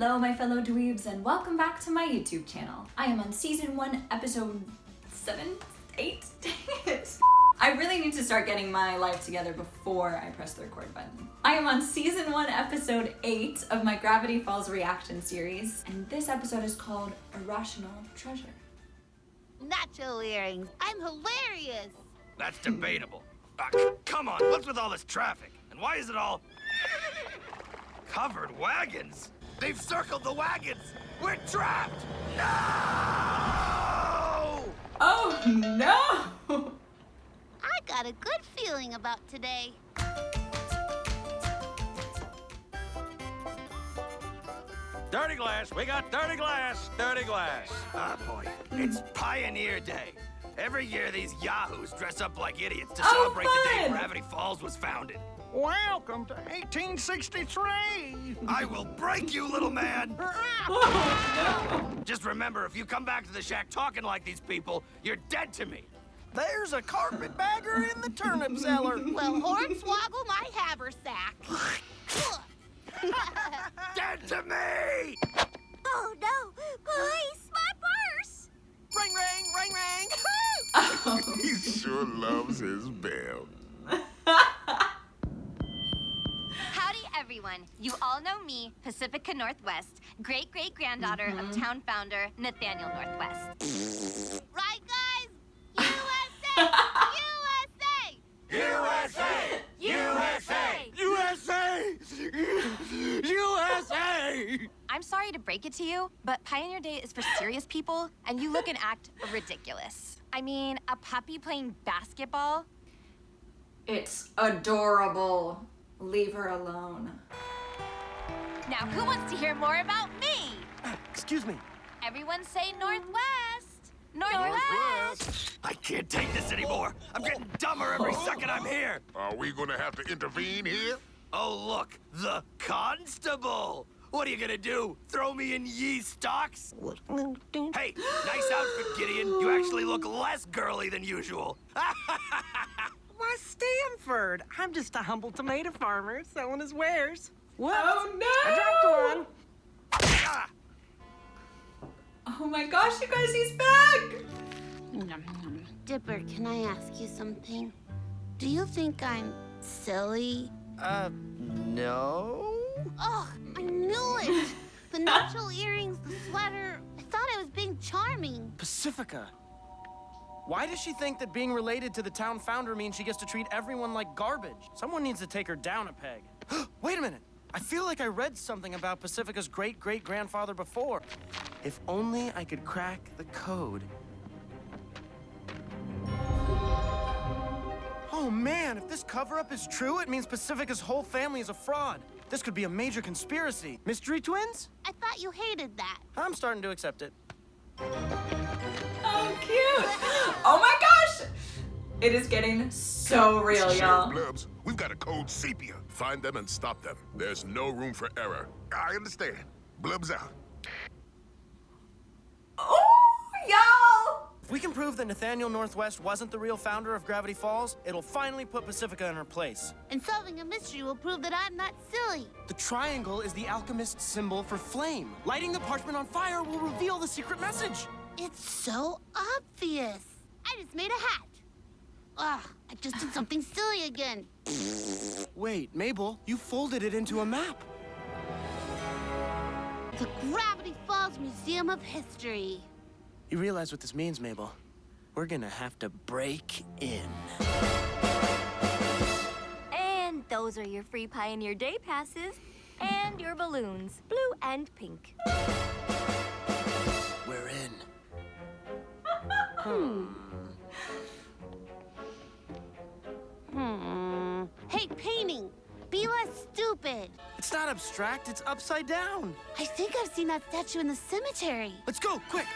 Hello, my fellow dweebs, and welcome back to my YouTube channel. I am on season 1, episode 7, 8? Dang it. I really need to start getting my life together before I press the record button. I am on season 1, episode 8 of my Gravity Falls reaction series, and this episode is called Irrational Treasure. Nacho earrings. I'm hilarious. That's debatable. Come on, what's with all this traffic? And why is it all covered wagons? They've circled the wagons! We're trapped! No! Oh no! I got a good feeling about today. Dirty glass, we got dirty glass, dirty glass. Ah, boy, it's Pioneer Day. Every year, these yahoos dress up like idiots to celebrate the day Gravity Falls was founded. Welcome to 1863! I will break you, little man! Oh, no. Just remember, if you come back to the shack talking like these people, you're dead to me. There's a carpetbagger in the turnip cellar. Well, hornswoggle my haversack. Dead to me! Oh no! Police, my purse! Ring, ring, ring, ring! Oh. He sure loves his bell. Howdy, everyone. You all know me, Pacifica Northwest, great-great-granddaughter of town founder Nathaniel Northwest. Right, guys? USA! USA! USA! USA! I'm sorry to break it to you, but Pioneer Day is for serious people, and you look and act ridiculous. I mean, a puppy playing basketball? It's adorable. Leave her alone. Now, who wants to hear more about me? Excuse me. Everyone say Northwest! Northwest! I can't take this anymore. I'm getting dumber every second I'm here. Are we gonna have to intervene here? Oh, look, the constable. What are you gonna do? Throw me in ye stocks? Hey, nice outfit, Gideon. You actually look less girly than usual. Why, Stanford? I'm just a humble tomato farmer selling his wares. Whoops. Oh no! I dropped one. Ah! Oh my gosh, you guys, he's back! Dipper, can I ask you something? Do you think I'm silly? No. Oh, I knew it! The natural earrings, the sweater. I thought I was being charming. Pacifica. Why does she think that being related to the town founder means she gets to treat everyone like garbage? Someone needs to take her down a peg. Wait a minute. I feel like I read something about Pacifica's great-great-grandfather before. If only I could crack the code. Oh man, if this cover-up is true, it means Pacifica's whole family is a fraud. This could be a major conspiracy. Mystery twins? I thought you hated that. I'm starting to accept it. Oh, cute! Oh my gosh! It is getting so real, y'all. Blubs, we've got a code sepia. Find them and stop them. There's no room for error. I understand. Blubs out. Oh, y'all! If we can prove that Nathaniel Northwest wasn't the real founder of Gravity Falls, it'll finally put Pacifica in her place. And solving a mystery will prove that I'm not silly. The triangle is the alchemist's symbol for flame. Lighting the parchment on fire will reveal the secret message. It's so obvious. I just made a hat. Ugh, I just did something silly again. Wait, Mabel, you folded it into a map. The Gravity Falls Museum of History. You realize what this means, Mabel? We're gonna have to break in. And those are your free Pioneer Day passes and your balloons, blue and pink. We're in. Hey, painting. Be less stupid. It's not abstract, it's upside down. I think I've seen that statue in the cemetery. Let's go, quick!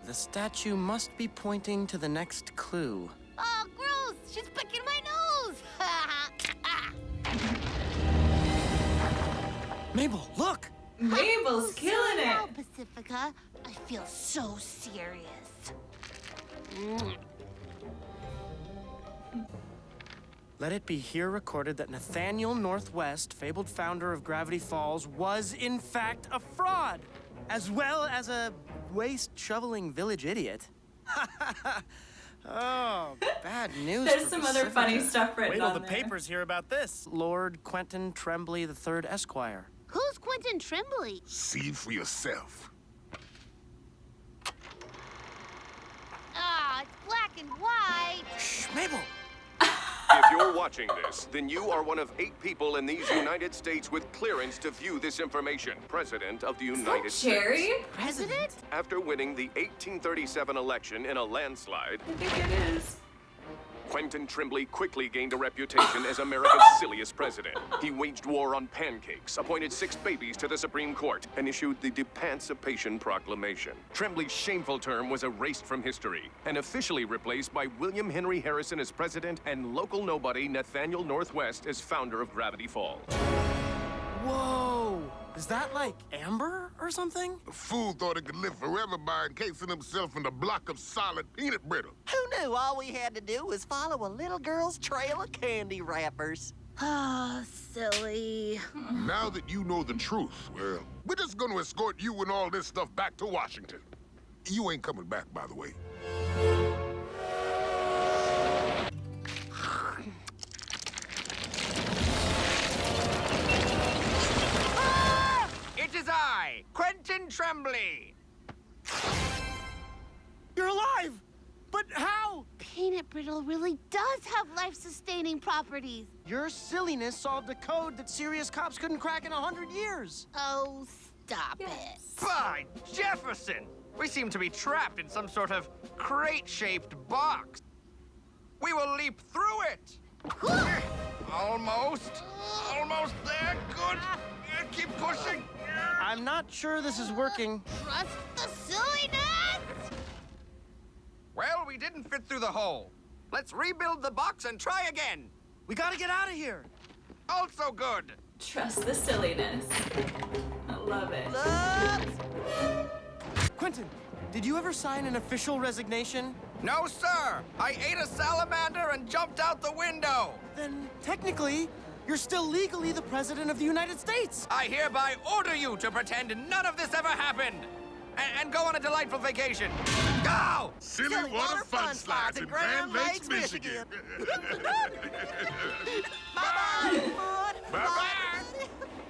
The statue must be pointing to the next clue. Oh, gross! She's picking my nose! Mabel, look! Mabel's killing Now, it! Pacifica, I feel so serious. Let it be here recorded that Nathaniel Northwest, fabled founder of Gravity Falls, was in fact a fraud, as well as a waste-shoveling village idiot. Oh, bad news. There's for some other Pacifica. funny stuff written Wait till on the there. papers hear about this. Lord Quentin Tremblay III, Esquire. Who's Quentin Tremblay? See for yourself. Ah, it's black and white. Shh, Mabel! If you're watching this, then you are one of 8 people in these United States with clearance to view this information. President of the United Jerry? States. President? After winning the 1837 election in a landslide, I think it is. Quentin Tremblay quickly gained a reputation as America's silliest president. He waged war on pancakes, appointed 6 babies to the Supreme Court, and issued the Emancipation Proclamation. Tremblay's shameful term was erased from history and officially replaced by William Henry Harrison as president and local nobody Nathaniel Northwest as founder of Gravity Falls. Whoa! Is that like amber or something? The fool thought he could live forever by encasing himself in a block of solid peanut brittle. Who knew all we had to do was follow a little girl's trail of candy wrappers? Oh, silly. Now that you know the truth, well, we're just gonna escort you and all this stuff back to Washington. You ain't coming back, by the way. It is I, Quentin Tremblay. You're alive! But how? Peanut brittle really does have life-sustaining properties. Your silliness solved a code that serious cops couldn't crack in 100 years. Oh, stop it. By Jefferson! We seem to be trapped in some sort of crate-shaped box. We will leap through it. Almost. Almost there. Good. Keep pushing. I'm not sure this is working. Trust the silliness! Well, we didn't fit through the hole. Let's rebuild the box and try again. We gotta get out of here. Also good. Trust the silliness. I love it. Quentin, did you ever sign an official resignation? No, sir. I ate a salamander and jumped out the window. Then, technically, you're still legally the President of the United States. I hereby order you to pretend none of this ever happened. And go on a delightful vacation. Go! Silly water fun slides in Grand Lakes, Michigan. Bye-bye.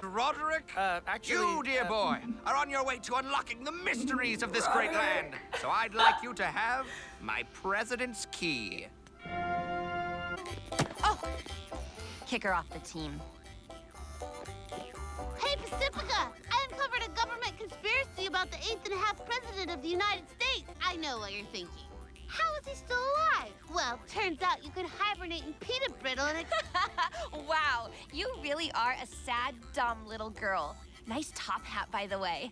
Roderick, Actually, you, dear boy, are on your way to unlocking the mysteries of this great land. So I'd like you to have my president's key. Oh! Kick her off the team. Hey, Pacifica! I uncovered a government conspiracy about the 8th-and-a-half president of the United States. I know what you're thinking. How is he still alive? Well, turns out you can hibernate in peanut brittle and Wow, you really are a sad, dumb little girl. Nice top hat, by the way.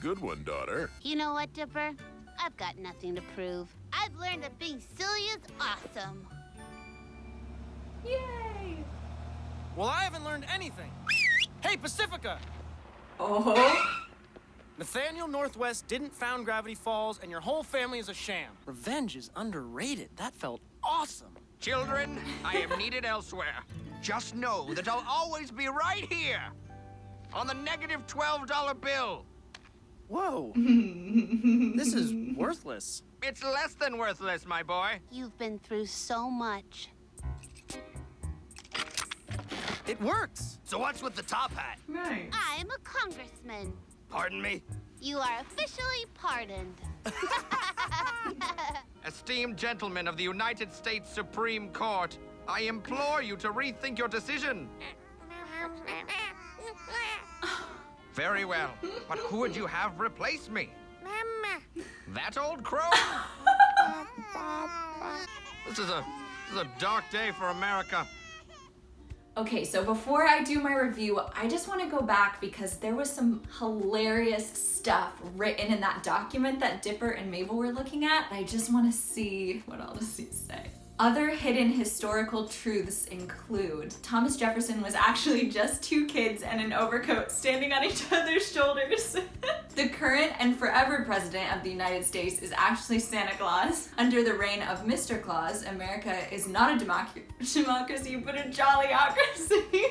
Good one, daughter. You know what, Dipper? I've got nothing to prove. I've learned that being silly is awesome. Yay! Well, I haven't learned anything. Hey, Pacifica! Oh. Nathaniel Northwest didn't found Gravity Falls, and your whole family is a sham. Revenge is underrated. That felt awesome. Children, I am needed elsewhere. Just know that I'll always be right here on the negative $12 bill. Whoa. This is worthless. It's less than worthless, my boy. You've been through so much. It works. So what's with the top hat? Nice. I'm a congressman. Pardon me? You are officially pardoned. Esteemed gentlemen of the United States Supreme Court, I implore you to rethink your decision. Very well, but who would you have replace me? That old crow? This is a dark day for America. Okay, so before I do my review, I just want to go back because there was some hilarious stuff written in that document that Dipper and Mabel were looking at. I just want to see what all this say. Other hidden historical truths include Thomas Jefferson was actually just 2 kids and an overcoat standing on each other's shoulders. The current and forever president of the United States is actually Santa Claus. Under the reign of Mr. Claus, America is not a democracy, but a jollyocracy.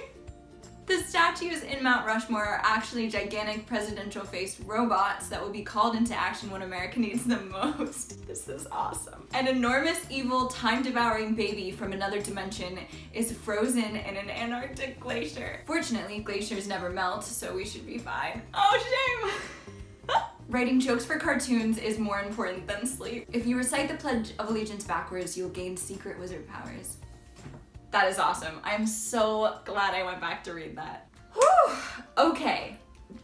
The statues in Mount Rushmore are actually gigantic presidential-faced robots that will be called into action when America needs them most. This is awesome. An enormous, evil, time-devouring baby from another dimension is frozen in an Antarctic glacier. Fortunately, glaciers never melt, so we should be fine. Oh, shame! Writing jokes for cartoons is more important than sleep. If you recite the Pledge of Allegiance backwards, you'll gain secret wizard powers. That is awesome. I'm so glad I went back to read that. Whew! Okay,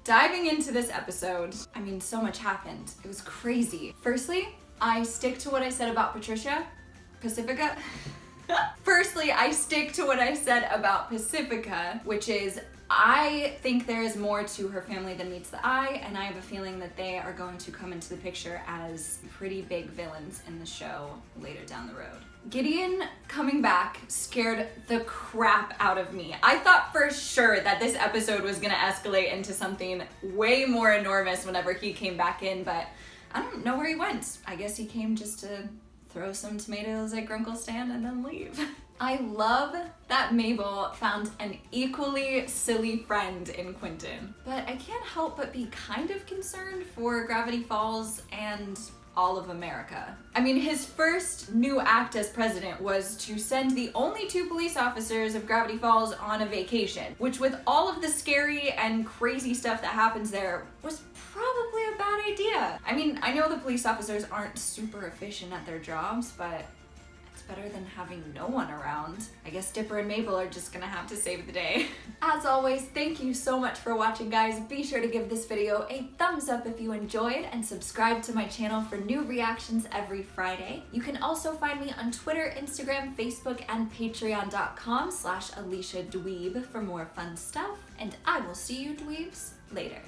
diving into this episode. I mean, so much happened. It was crazy. Firstly, I stick to what I said about Pacifica. Firstly, I stick to what I said about Pacifica, which is I think there is more to her family than meets the eye, and I have a feeling that they are going to come into the picture as pretty big villains in the show later down the road. Gideon coming back scared the crap out of me. I thought for sure that this episode was gonna escalate into something way more enormous whenever he came back in, but I don't know where he went. I guess he came just to throw some tomatoes at Grunkle's stand and then leave. I love that Mabel found an equally silly friend in Quentin, but I can't help but be kind of concerned for Gravity Falls and all of America. I mean, his first new act as president was to send the only 2 police officers of Gravity Falls on a vacation, which with all of the scary and crazy stuff that happens there was probably a bad idea. I mean, I know the police officers aren't super efficient at their jobs, but it's better than having no one around. I guess Dipper and Mabel are just gonna have to save the day. As always, thank you so much for watching, guys. Be sure to give this video a thumbs up if you enjoyed and subscribe to my channel for new reactions every Friday. You can also find me on Twitter, Instagram, Facebook, and patreon.com/alyciadweeb for more fun stuff. And I will see you dweebs later.